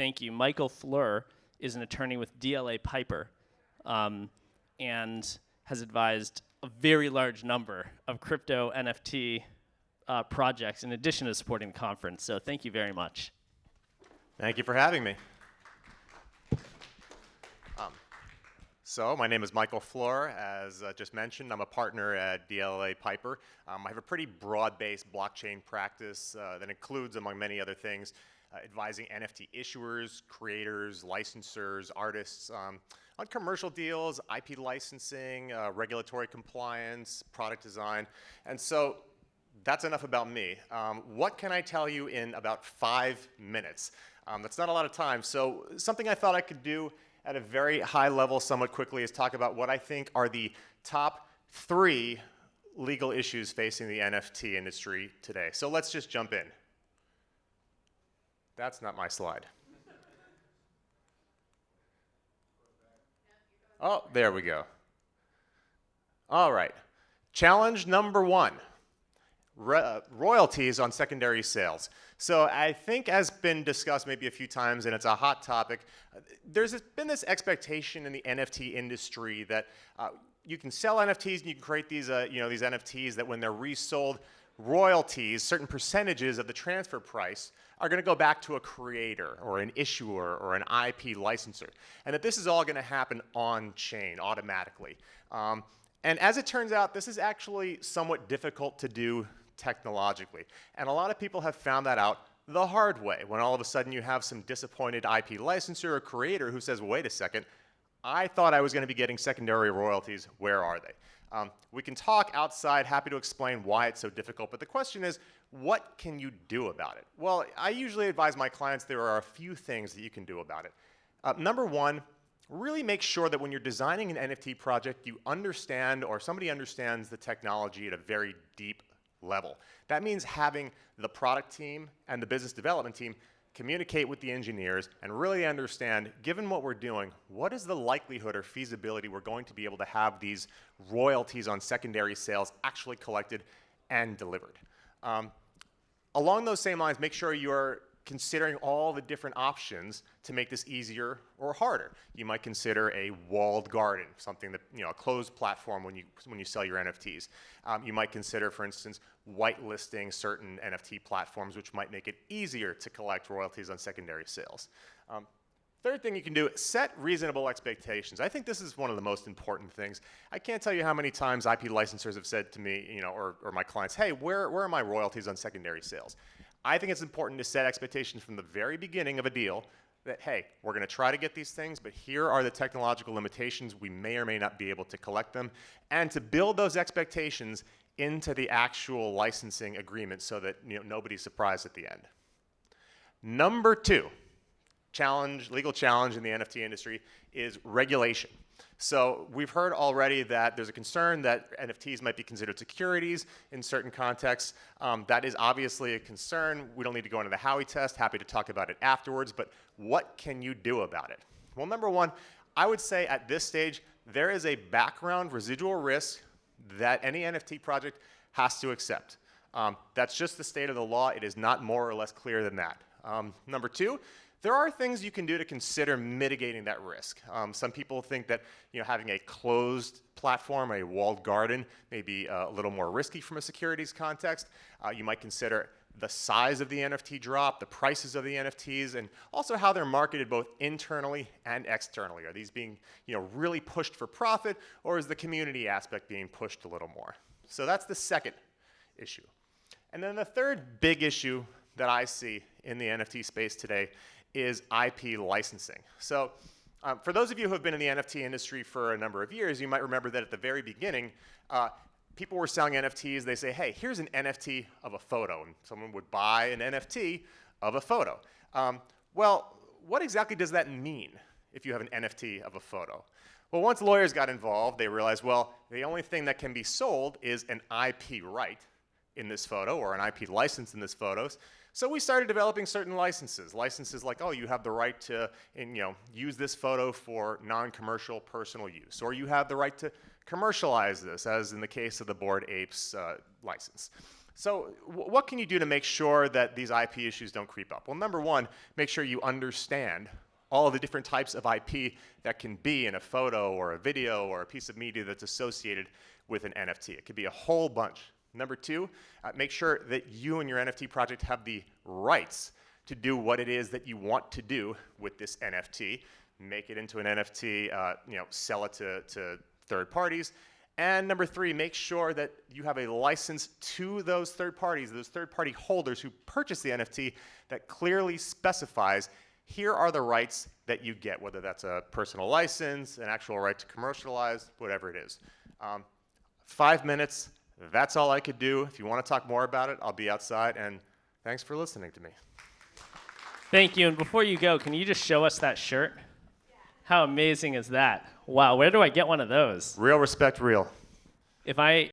Thank you. Michael Fluhr is an attorney with DLA Piper and has advised a very large number of crypto NFT projects in addition to supporting the conference. So thank you very much. Thank you for having me. So my name is Michael Fluhr. As just mentioned, I'm a partner at DLA Piper. I have a pretty broad-based blockchain practice that includes, among many other things, advising NFT issuers, creators, licensors, artists on commercial deals, IP licensing, regulatory compliance, product design. And so that's enough about me. What can I tell you in about 5 minutes? That's not a lot of time. So something I thought I could do at a very high level somewhat quickly is talk about what I think are the top 3 legal issues facing the NFT industry today. So let's just jump in. That's not my slide. Oh, there we go. All right. Challenge number 1. Royalties on secondary sales. So I think, as been discussed maybe a few times, and it's a hot topic, there's been this expectation in the NFT industry that you can sell NFTs and you can create these, these NFTs that when they're resold, royalties, certain percentages of the transfer price, are going to go back to a creator or an issuer or an IP licensor, and that this is all going to happen on-chain automatically. And as it turns out, this is actually somewhat difficult to do technologically. And a lot of people have found that out the hard way, when all of a sudden you have some disappointed IP licensor or creator who says, wait a second, I thought I was going to be getting secondary royalties. Where are they? We can talk outside, happy to explain why it's so difficult, but the question is, what can you do about it? Well, I usually advise my clients there are a few things that you can do about it. Number 1, really make sure that when you're designing an NFT project, you understand, or somebody understands, the technology at a very deep level. That means having the product team and the business development team communicate with the engineers and really understand, given what we're doing, what is the likelihood or feasibility we're going to be able to have these royalties on secondary sales actually collected and delivered. Along those same lines, make sure you're considering all the different options to make this easier or harder. You might consider a walled garden, something that, a closed platform when you sell your NFTs. You might consider, for instance, whitelisting certain NFT platforms, which might make it easier to collect royalties on secondary sales. Third thing you can do, set reasonable expectations. I think this is one of the most important things. I can't tell you how many times IP licensors have said to me, or my clients, hey, where are my royalties on secondary sales? I think it's important to set expectations from the very beginning of a deal that, hey, we're going to try to get these things, but here are the technological limitations. We may or may not be able to collect them, and to build those expectations into the actual licensing agreement so that nobody's surprised at the end. Number 2, legal challenge in the NFT industry is regulation. So we've heard already that there's a concern that NFTs might be considered securities in certain contexts. That is obviously a concern. We don't need to go into the Howey test. Happy to talk about it afterwards. But what can you do about it? Well, number 1, I would say at this stage, there is a background residual risk that any NFT project has to accept. That's just the state of the law. It is not more or less clear than that. Number 2, there are things you can do to consider mitigating that risk. Some people think that having a closed platform, a walled garden, may be a little more risky from a securities context. You might consider the size of the NFT drop, the prices of the NFTs, and also how they're marketed both internally and externally. Are these being really pushed for profit, or is the community aspect being pushed a little more? So that's the second issue. And then the third big issue that I see in the NFT space today is IP licensing. So for those of you who have been in the NFT industry for a number of years, you might remember that at the very beginning, people were selling NFTs. They say, hey, here's an NFT of a photo. And someone would buy an NFT of a photo. Well, what exactly does that mean if you have an NFT of a photo? Well, once lawyers got involved, they realized, well, the only thing that can be sold is an IP right in this photo, or an IP license in this photo. So we started developing certain licenses like, oh, you have the right to use this photo for non-commercial personal use, or you have the right to commercialize this, as in the case of the Bored Apes license. So what can you do to make sure that these IP issues don't creep up? Well, number one, make sure you understand all of the different types of IP that can be in a photo or a video or a piece of media that's associated with an NFT. It could be a whole bunch. Number two, make sure that you and your NFT project have the rights to do what it is that you want to do with this NFT. Make it into an NFT, sell it to third parties. And number three, make sure that you have a license to those third parties, those third party holders who purchase the NFT that clearly specifies here are the rights that you get, whether that's a personal license, an actual right to commercialize, whatever it is. 5 minutes, that's all I could do. If you want to talk more about it, I'll be outside, and thanks for listening to me. Thank you. And before you go, can you just show us that shirt? How amazing is that? Wow, where do I get one of those? Real respect, real. If I